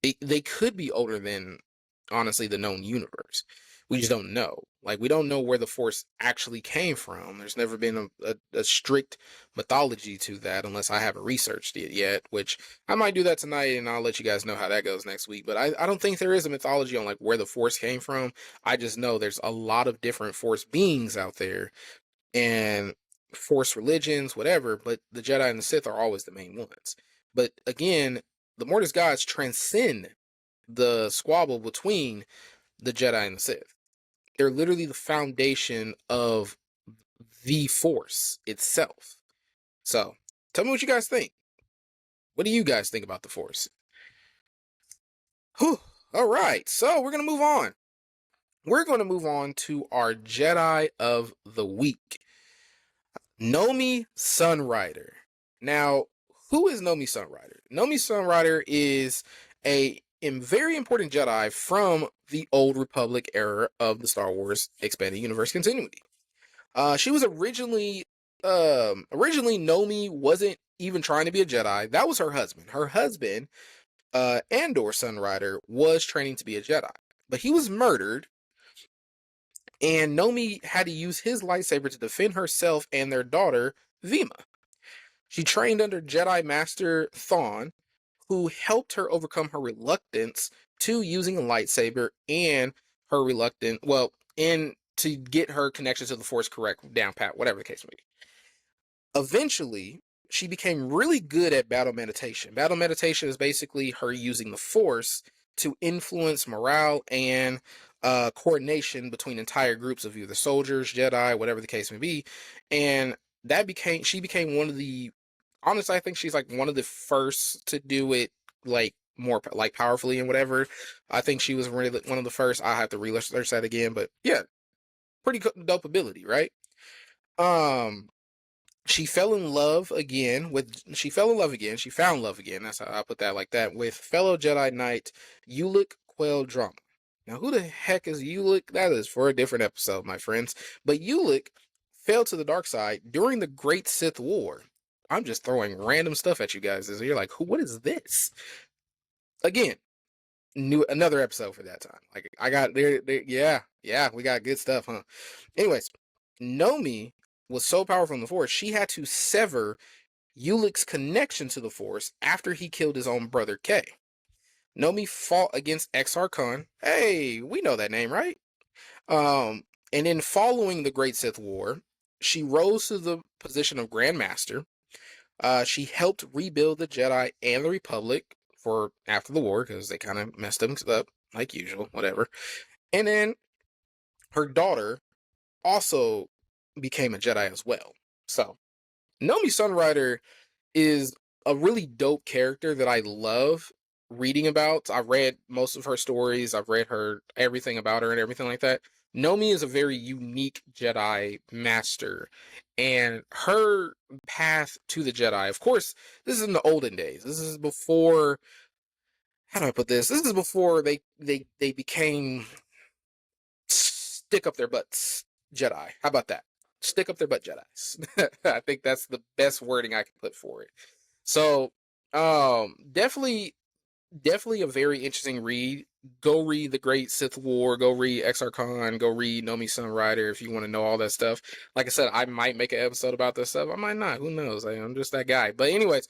They could be older than, honestly, the known universe. We just don't know. We don't know where the Force actually came from. There's never been a strict mythology to that unless I haven't researched it yet, which I might do that tonight, and I'll let you guys know how that goes next week. But I don't think there is a mythology on, where the Force came from. I just know there's a lot of different Force beings out there and Force religions, whatever, but the Jedi and the Sith are always the main ones. But again, the Mortis Gods transcend the squabble between the Jedi and the Sith. They're literally the foundation of the Force itself. So, tell me what you guys think. What do you guys think about the Force? Whew. All right, so we're going to move on. We're going to move on to our Jedi of the Week. Nomi Sunrider. Now, who is Nomi Sunrider? Nomi Sunrider is a very important Jedi from the Old Republic era of the Star Wars Expanded Universe continuity. She was originally Nomi wasn't even trying to be a Jedi. That was her husband. Her husband, Andor Sunrider, was training to be a Jedi, but he was murdered, and Nomi had to use his lightsaber to defend herself and their daughter, Vima. She trained under Jedi Master Thrawn, who helped her overcome her reluctance to using a lightsaber and and to get her connection to the Force correct, down pat, whatever the case may be. Eventually, she became really good at battle meditation. Battle meditation is basically her using the Force to influence morale and coordination between entire groups of either soldiers, Jedi, whatever the case may be. And she became one of the, honestly, I think she's one of the first to do it more powerfully and whatever. I think she was really one of the first. I have to research that again, but yeah, pretty dope ability, right? She found love again. She found love again. That's how I put that, like that, with fellow Jedi Knight Ulic Drama. Now, who the heck is Ulic? That is for a different episode, my friends. But Ulic fell to the dark side during the Great Sith War. I'm just throwing random stuff at you guys. And you're like, who? What is this? Again, another episode for that time. Like I got there. Yeah, we got good stuff, huh? Anyways, Nomi was so powerful in the Force, she had to sever Ulick's connection to the Force after he killed his own brother Kay. Nomi fought against Exar Kun. Hey, we know that name, right? And in following the Great Sith War, she rose to the position of Grand Master. She helped rebuild the Jedi and the Republic for after the war because they kind of messed things up, like usual, whatever. And then her daughter also became a Jedi as well. So, Nomi Sunrider is a really dope character that I love reading about. I've read most of her stories. I've read her everything about her and everything like that. Nomi is a very unique Jedi master, and her path to the Jedi. Of course, this is in the olden days. This is before. How do I put this? This is before they became stick up their butts Jedi. How about that? Stick up their butt Jedis. I think that's the best wording I can put for it. So, definitely a very interesting read. Go read The Great Sith War. Go read Exar Khan. Go read Nomi Sunrider if you want to know all that stuff. Like I said, I might make an episode about this stuff. I might not. Who knows? I'm just that guy. But anyways,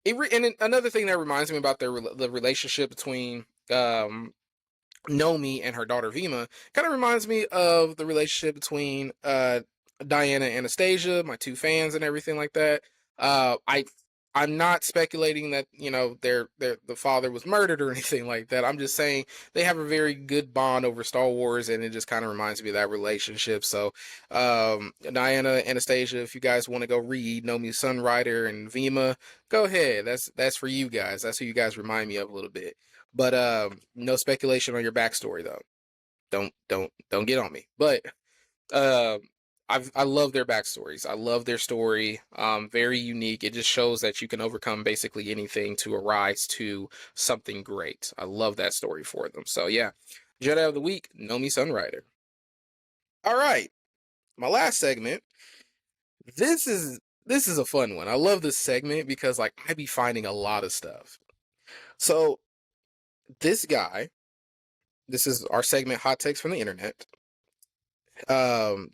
and another thing that reminds me about the relationship between Nomi and her daughter Vima kind of reminds me of the relationship between Diana and Anastasia, my two fans and everything like that. I'm not speculating that the father was murdered or anything like that. I'm just saying they have a very good bond over Star Wars, and it just kind of reminds me of that relationship. So Diana, Anastasia, if you guys want to go read Nomi Sunrider and Vima, go ahead. That's for you guys. That's who you guys remind me of a little bit. But no speculation on your backstory though. Don't get on me. But uh, I love their backstories. I love their story. Very unique. It just shows that you can overcome basically anything to arise to something great. I love that story for them. So yeah, Jedi of the Week, Nomi Sunrider. All right, my last segment. This is a fun one. I love this segment because like I be finding a lot of stuff. So this guy, this is our segment, Hot Takes from the Internet.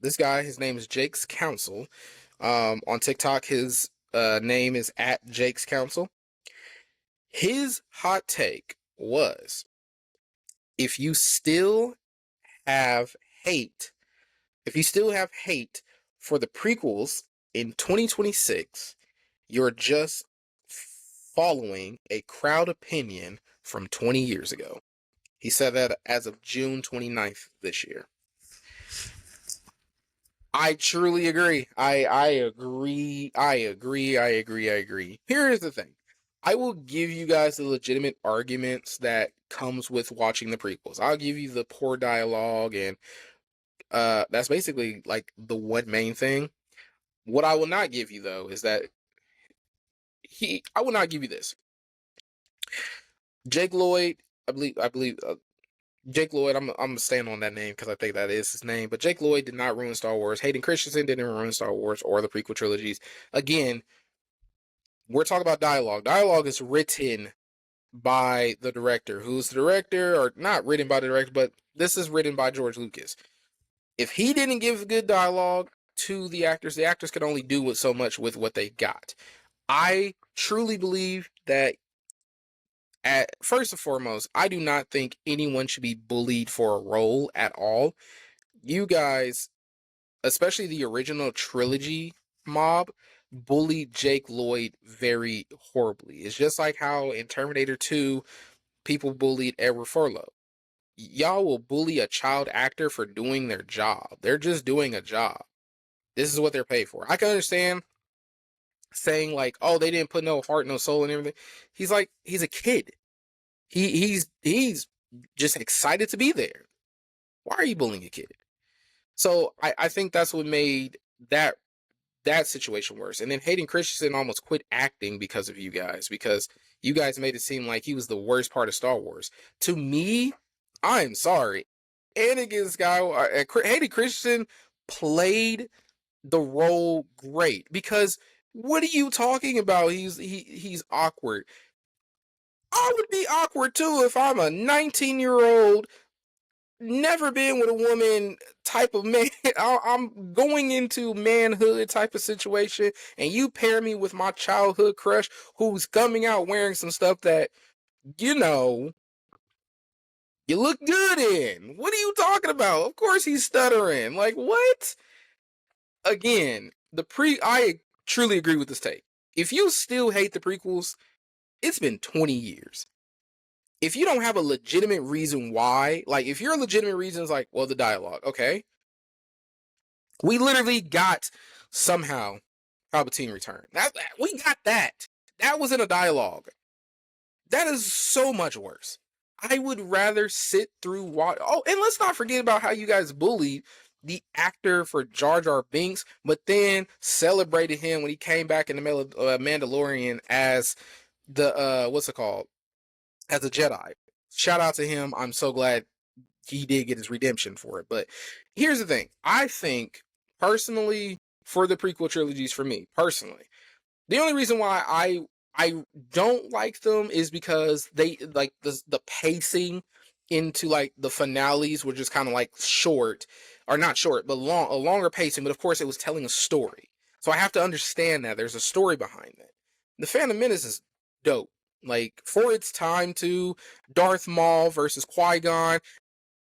This guy, his name is Jake's Council. On TikTok, his name is at Jake's Council. His hot take was, if you still have hate, if you still have hate for the prequels in 2026, you're just following a crowd opinion from 20 years ago. He said that as of June 29th this year. I truly agree. I agree. I agree. Here is the thing. I will give you guys the legitimate arguments that comes with watching the prequels. I'll give you the poor dialogue, and that's basically like the one main thing. What I will not give you though is that I will not give you this. Jake Lloyd, I believe Jake Lloyd, I'm staying on that name because I think that is his name. But Jake Lloyd did not ruin Star Wars. Hayden Christensen didn't ruin Star Wars or the prequel trilogies. Again, we're talking about dialogue. Dialogue is written by the director. Who's the director? Or not written by the director, but this is written by George Lucas. If he didn't give good dialogue to the actors could only do so much with what they got. I truly believe that first and foremost, I do not think anyone should be bullied for a role at all. You guys, especially the original trilogy mob, bullied Jake Lloyd very horribly. It's just like how in Terminator 2, people bullied Edward Furlow. Y'all will bully a child actor for doing their job. They're just doing a job. This is what they're paid for. I can understand saying like, oh, they didn't put no heart, no soul and everything. He's a kid. He's just excited to be there. Why are you bullying a kid? So I think that's what made that situation worse. And then Hayden Christensen almost quit acting because of you guys, because you guys made it seem like he was the worst part of Star Wars. To me, I'm sorry. Anakin Skywalker, Hayden Christensen played the role great because What are you talking about? He's awkward. I would be awkward too if I'm a 19-year-old, never been with a woman type of man. I'm going into manhood type of situation, and you pair me with my childhood crush who's coming out wearing some stuff that, you know, you look good in. What are you talking about? Of course he's stuttering. Like, what? Again, I truly agree with this take. If you still hate the prequels, it's been 20 years. If you don't have a legitimate reason why, like if your legitimate reason is like, well, the dialogue, okay. We literally got somehow Palpatine return. We got that. That was in a dialogue. That is so much worse. I would rather sit through what. Oh, and let's not forget about how you guys bullied the actor for Jar Jar Binks, but then celebrated him when he came back in the Mandalorian as the what's it called? As a Jedi. Shout out to him. I'm so glad he did get his redemption for it. But here's the thing. I think personally, for the prequel trilogies, for me personally, the only reason why I don't like them is because they like the pacing into like the finales were just kind of like short, or not short, but a longer pacing. But of course, it was telling a story, so I have to understand that there's a story behind that. The Phantom Menace is dope. Like for its time, to Darth Maul versus Qui-Gon,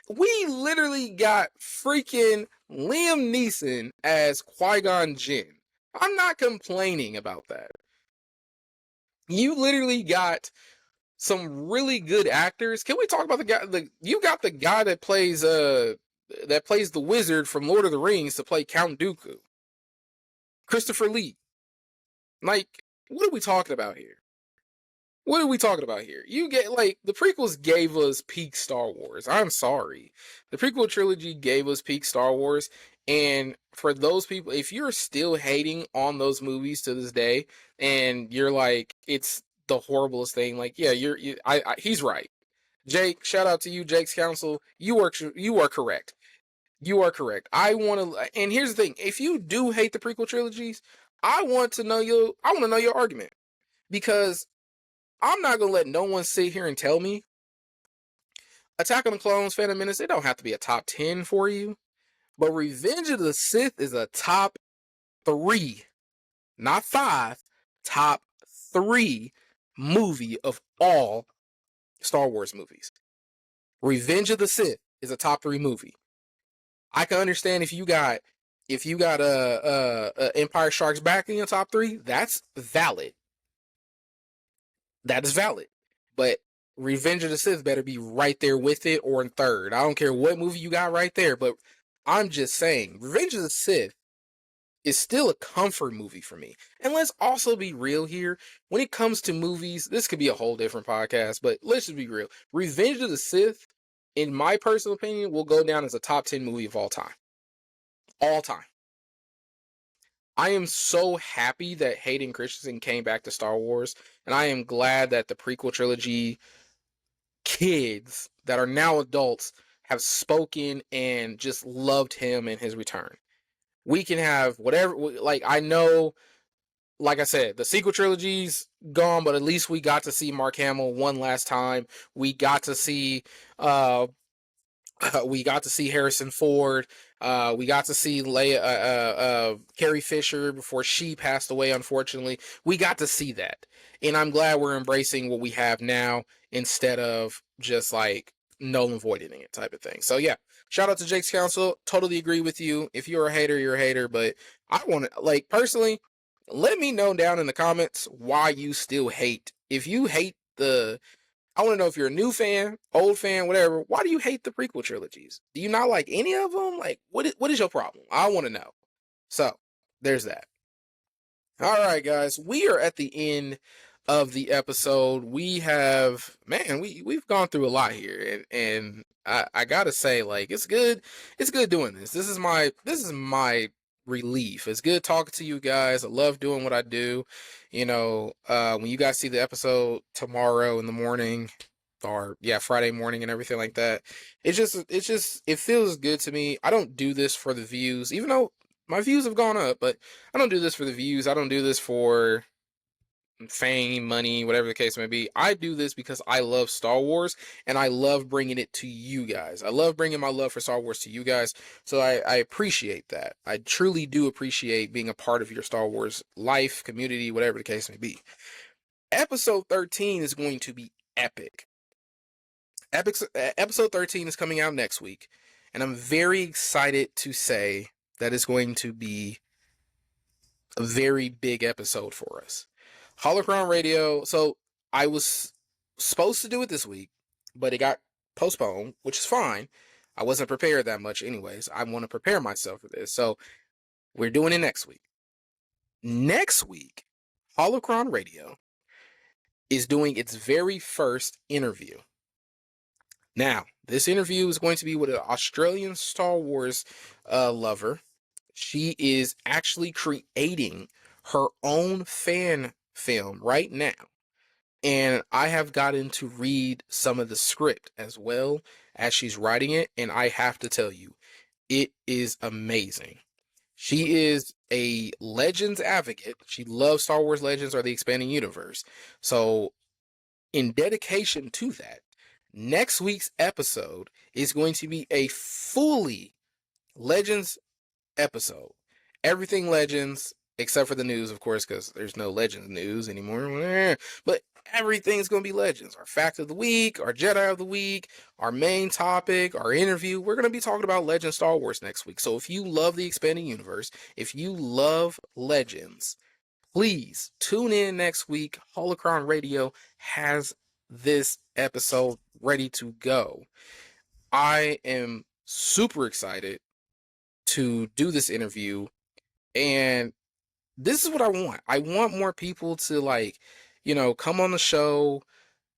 we literally got freaking Liam Neeson as Qui-Gon Jinn. I'm not complaining about that. You literally got some really good actors. Can we talk about the guy? You got the guy that plays the wizard from Lord of the Rings to play Count Dooku, Christopher Lee. Like, what are we talking about here? What are we talking about here? You get like the prequels gave us peak Star Wars. I'm sorry. The prequel trilogy gave us peak Star Wars. And for those people, if you're still hating on those movies to this day and you're like, it's the horriblest thing, like, yeah, he's right. Jake, shout out to you, Jake's Council. You are correct. You are correct. I want to, and here's the thing: if you do hate the prequel trilogies, I want to know your argument, because I'm not gonna let no one sit here and tell me Attack on the Clones, Phantom Menace, it don't have to be a top 10 for you. But Revenge of the Sith is a top 3, not 5, top 3 movie of all Star Wars movies. Revenge of the Sith is a top 3 movie. I can understand if you got Empire Strikes Back in your top 3, that's valid. That is valid. But Revenge of the Sith better be right there with it, or in third. I don't care what movie you got right there, but I'm just saying, Revenge of the Sith is still a comfort movie for me. And let's also be real here. When it comes to movies, this could be a whole different podcast, but let's just be real. Revenge of the Sith, in my personal opinion, will go down as a top 10 movie of all time. All time. I am so happy that Hayden Christensen came back to Star Wars, and I am glad that the prequel trilogy kids that are now adults have spoken and just loved him and his return. We can have whatever, like, I know, like I said, the sequel trilogy's gone, but at least we got to see Mark Hamill one last time. We got to see Harrison Ford. We got to see Carrie Fisher before she passed away, unfortunately. We got to see that. And I'm glad we're embracing what we have now instead of just like null and voiding it type of thing. So yeah, shout out to Jake's Council. Totally agree with you. If you're a hater, you're a hater. But I want to, like, personally, let me know down in the comments why you still hate. If you hate I want to know if you're a new fan, old fan, whatever. Why do you hate the prequel trilogies? Do you not like any of them? Like, what is your problem? I want to know. So, there's that. All right, guys, we are at the end of the episode. We have, man, we've gone through a lot here, and I gotta say, like, it's good doing this. This is my relief. It's good talking to you guys. I love doing what I do. You know, when you guys see the episode tomorrow in the morning, or yeah, Friday morning and everything like that, it feels good to me. I don't do this for the views, even though my views have gone up, but I don't do this for the views. I don't do this for fame, money, whatever the case may be. I do this because I love Star Wars and I love bringing it to you guys. I love bringing my love for Star Wars to you guys. So I appreciate that. I truly do appreciate being a part of your Star Wars life, community, whatever the case may be. Episode 13 is going to be epic. Episode 13 is coming out next week, and I'm very excited to say that it's going to be a very big episode for us. Holocron Radio. So I was supposed to do it this week, but it got postponed, which is fine. I wasn't prepared that much, anyways. I want to prepare myself for this. So we're doing it next week. Next week, Holocron Radio is doing its very first interview. Now, this interview is going to be with an Australian Star Wars lover. She is actually creating her own fan film right now. And I have gotten to read some of the script as well as she's writing it. And I have to tell you, it is amazing. She is a Legends advocate. She loves Star Wars Legends or the expanding universe. So, in dedication to that, next week's episode is going to be a fully Legends episode. Everything Legends, except for the news, of course, because there's no Legends news anymore. But everything's going to be Legends. Our fact of the week, our Jedi of the week, our main topic, our interview. We're going to be talking about Legends Star Wars next week. So if you love the expanding universe, if you love Legends, please tune in next week. Holocron Radio has this episode ready to go. I am super excited to do this interview, and this is what I want. I want more people to, like, come on the show,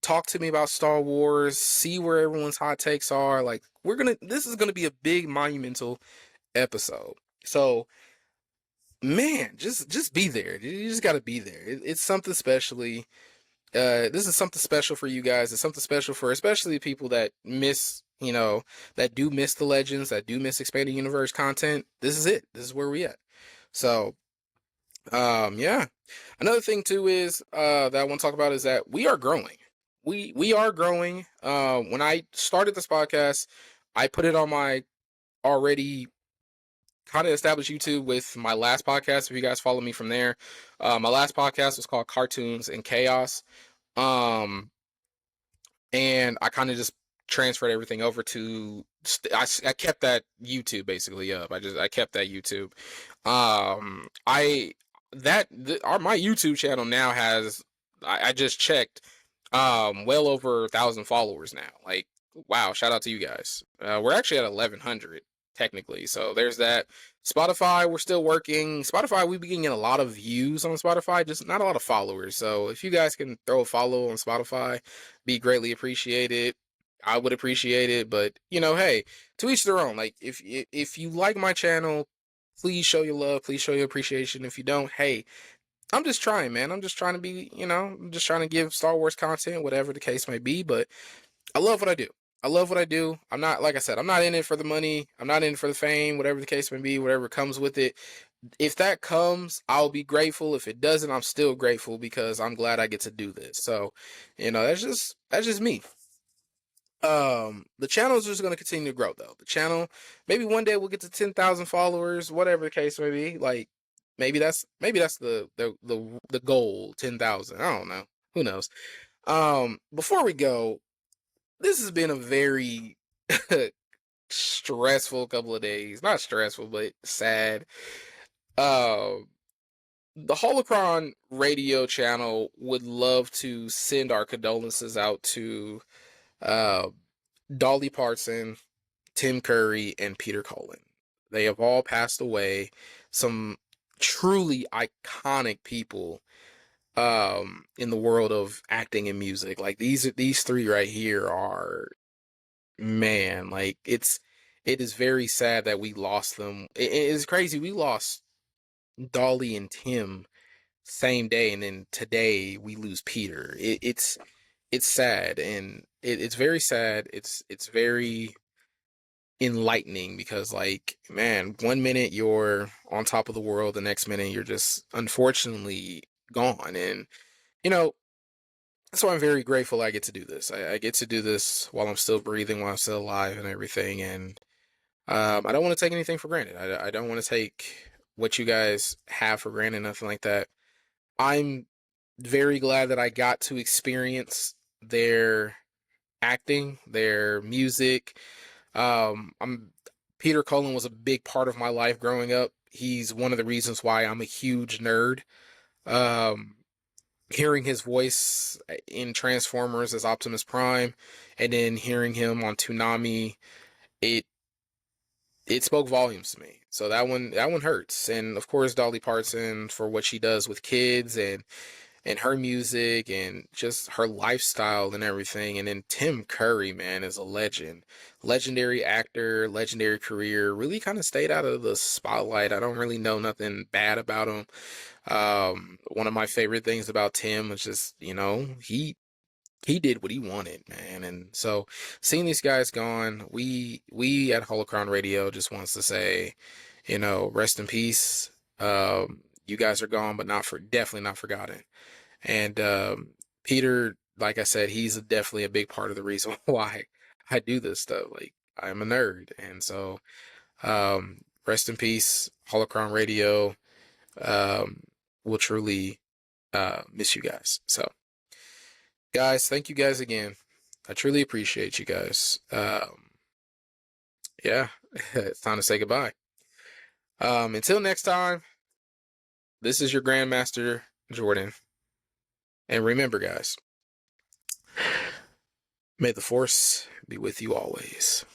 talk to me about Star Wars, see where everyone's hot takes are. Like, this is gonna be a big monumental episode. So, man, just be there. You just gotta be there. It's something specially. This is something special for you guys. It's something special for especially people that miss, that do miss the Legends, that do miss expanded universe content. This is it. This is where we at. So, yeah. Another thing too is that I want to talk about is that we are growing. We are growing. When I started this podcast, I put it on my already kind of established YouTube with my last podcast. If you guys follow me from there, my last podcast was called Cartoons and Chaos. And I kind of just transferred everything over to I kept that YouTube basically up. I kept that YouTube. I that my YouTube channel now has I just checked well over 1,000 followers now. Like, wow, shout out to you guys. We're actually at 1,100 technically. So there's that. Spotify, we're still working. Spotify, we've been getting a lot of views on Spotify, just not a lot of followers. So if you guys can throw a follow on Spotify, be greatly appreciated. I would appreciate it, but hey, to each their own. Like, if you like my channel, please show your love, please show your appreciation. If you don't, hey, I'm just trying, man. I'm just trying to be, I'm just trying to give Star Wars content, whatever the case may be. But I love what I do. I love what I do. I'm not, like I said, I'm not in it for the money. I'm not in it for the fame, whatever the case may be, whatever comes with it. If that comes, I'll be grateful. If it doesn't, I'm still grateful because I'm glad I get to do this. So, that's just me. The channel is just going to continue to grow though. The channel, maybe one day we'll get to 10,000 followers, whatever the case may be. Like, maybe that's the goal, 10,000. I don't know. Who knows? Before we go, this has been a very stressful couple of days. Not stressful, but sad. Uh, the Holocron radio channel would love to send our condolences out to uh, Dolly Parton, Tim Curry, and Peter Cullen. They have all passed away. Some truly iconic people in the world of acting and music. Like, these three right here are, man, like, it is very sad that we lost them. It is crazy. We lost Dolly and Tim same day, and then today we lose Peter. It's sad, and it's very sad. It's very enlightening because, like, man, one minute you're on top of the world, the next minute you're just unfortunately gone. And, you know, so I'm very grateful I get to do this. I get to do this while I'm still breathing, while I'm still alive and everything. And I don't want to take anything for granted. I don't want to take what you guys have for granted, nothing like that. I'm very glad that I got to experience their acting, their music. I'm Peter Cullen was a big part of my life growing up. He's one of the reasons why I'm a huge nerd. Um, Hearing his voice in Transformers as Optimus Prime, and then hearing him on Toonami, it it spoke volumes to me. So that one hurts. And of course Dolly Parton for what she does with kids and her music and just her lifestyle and everything. And then Tim Curry, man, is a legend. Legendary actor, legendary career, really kind of stayed out of the spotlight. I don't really know nothing bad about him. One of my favorite things about Tim was just, he did what he wanted, man. And so seeing these guys gone, we at Holocron Radio just wants to say, rest in peace. You guys are gone, but definitely not forgotten. And Peter, like I said, he's definitely a big part of the reason why I do this stuff. Like, I'm a nerd, and so rest in peace, Holocron Radio. Will truly miss you guys. So, guys, thank you guys again. I truly appreciate you guys. Yeah, it's time to say goodbye. Until next time, this is your Grandmaster Jordan, and remember, guys, may the Force be with you always.